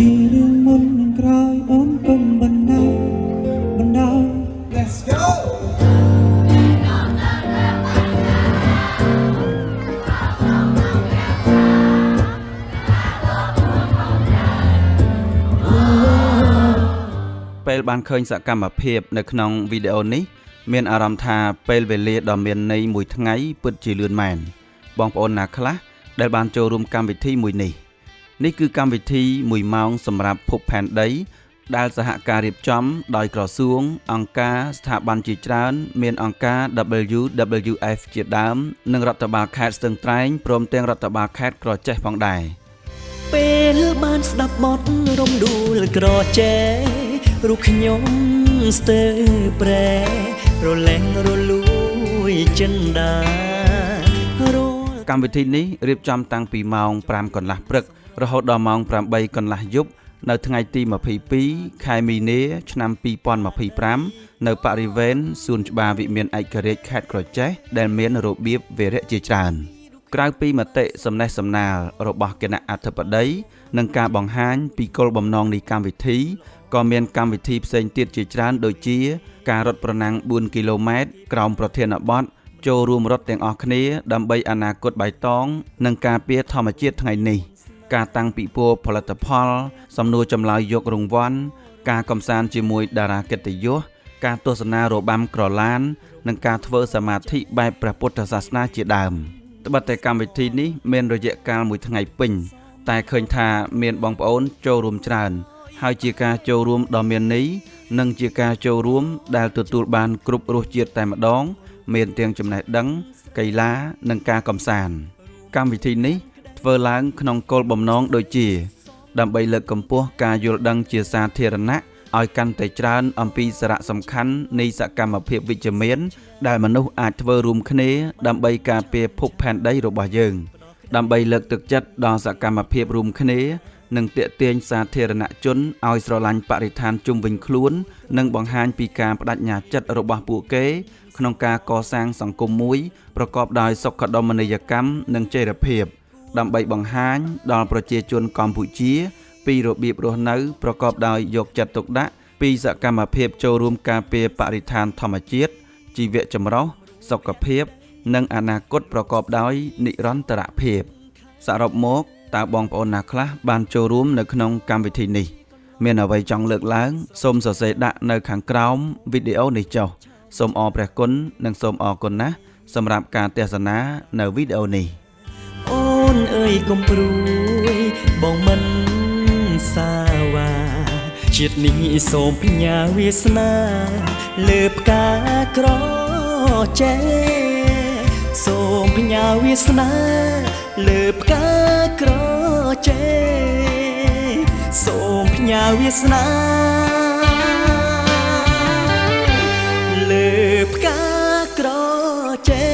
ជារឿងមុននឹងក្រោយអូនកុំបណ្ដោយ Let's go ពេលបានឃើញសកម្មភាពនៅក្នុងវីដេអូនេះមានអារម្មណ៍ថាពេលវេលាដ៏មានន័យមួយថ្ងៃពិតជាលឿនមែនបងប្អូនណាខ្លះដែលបានចូលរួមកម្មវិធីមួយនេះគឺកម្មវិធី1ម៉ោងសម្រាប់ភពផែនដីដែលសហការរៀបចំដោយក្រសួងអង្គការស្ថាប័នជាច្រើនមានអង្គការ WWF ជាដើមនិងរដ្ឋបាលខេត្តស្ទឹងត្រែងព្រមទាំងរដ្ឋបាលខេត្តក្រចេះផងដែរពេលបានស្ដាប់បទរំដួលក្រចេះរូបខ្ញុំស្ទើរប្រែរលែងរលួយចិនដាកម្មវិធីនេះរៀបចំតាំងពីម៉ោង 5 កន្លះព្រឹករហូតដល់ម៉ោង 8 កន្លះយប់នៅថ្ងៃទី22 ខែមីនា ឆ្នាំ 2025 នៅបរិវេណសួនច្បារវិមានឯករាជ្យខេត្តក្រចេះដែលមានរបៀបវារៈជាច្រើនក្រៅពីមតិសំណេះសំណាលរបស់គណៈអធិបតីនិងការបង្ហាញពីគោលបំណងនៃកម្មវិធីក៏មានកម្មវិធីផ្សេងទៀតជាច្រើនដូចជាការរត់ប្រណាំង 4 គីឡូម៉ែត្រក្រោមប្រធានបទចូលរួមរត់ទាំងអស់គ្នាដើម្បីអនាគតបៃតងនិងការពារធម្មជាតិថ្ងៃនេះការតាំងពិព័រណ៍ផលិតផលសំណួរចម្លើយយករង្វាន់ការកំសាន្តជាមួយតារាកិត្តិយសការទស្សនារបាំក្រឡាននិងការធ្វើសមាធិបែបព្រះពុទ្ធសាសនាជាដើមត្បិតតែកម្មវិធីនេះមានរយៈកាលមួយថ្ងៃពេញតែឃើញថាមានបងប្អូនចូលរួមច្រើនហើយជាការចូលរួមដ៏មានន័យនិងជាការចូលរួមដែលទទួលបានគ្រប់រសជាតិតែម្ដងមានទាំងចំណេះដឹងកីឡានិងការកម្សាន្តកម្មវិធីនេះធ្វើឡើងក្នុងគោលបំណងដូចជាដើម្បីលើកកម្ពស់ការយល់ដឹងជាសាធារណៈឲ្យកាន់តែច្រើនអំពីសារៈសំខាន់នៃសកម្មភាពវិជ្ជមានដែលមនុស្សអាចធ្វើរួមគ្នាដើម្បីការពារភពផែនដីរបស់យើងដើម្បីលើកទឹកចិត្តដល់សកម្មភាពរួមគ្នានិងទាក់ទាញសាធារណជនឲ្យស្រឡាញ់បរិស្ថានជុំវិញខ្លួននិងបង្ហាញពីការបដិញ្ញាចិត្តរបស់ពួកគេក្នុងការកសាងសង្គមមួយប្រកបដោយសុខដុមនីយកម្មនិងចីរភាពដើម្បីបង្ហាញដល់ប្រជាជនកម្ពុជាពីរបៀបរស់នៅប្រកបដោយយកចិត្តទុកដាក់ពីសកម្មភាពចូលរួមការពារបរិស្ថានធម្មជាតិជីវៈចម្រុះសុខភាពនិងអនាគតប្រកបដោយនិរន្តរភាពសរុបមកតើបងប្អូនណាខ្លះបានចូលរួមនៅក្នុងកម្មវិធីនេះមានអ្វីចង់លើកឡើងសូមសរសេរដាក់នៅខាងក្រោមវីដេអូនេះចុះសូមអរព្រះគុណនិងសូមអរគុណណាស់សម្រាប់ការទស្សនានៅវីដេអូនេះអូនអើយកុំព្រួយបងមិនសាវ៉ាជាតិនេះសូមផ្ញើវាសនាលើផ្កាក្រចេះសូមផ្ញើវាសនាលើផ្កាក្រចេះសូមផ្ញើវាសនាលើផ្កាក្រចេះ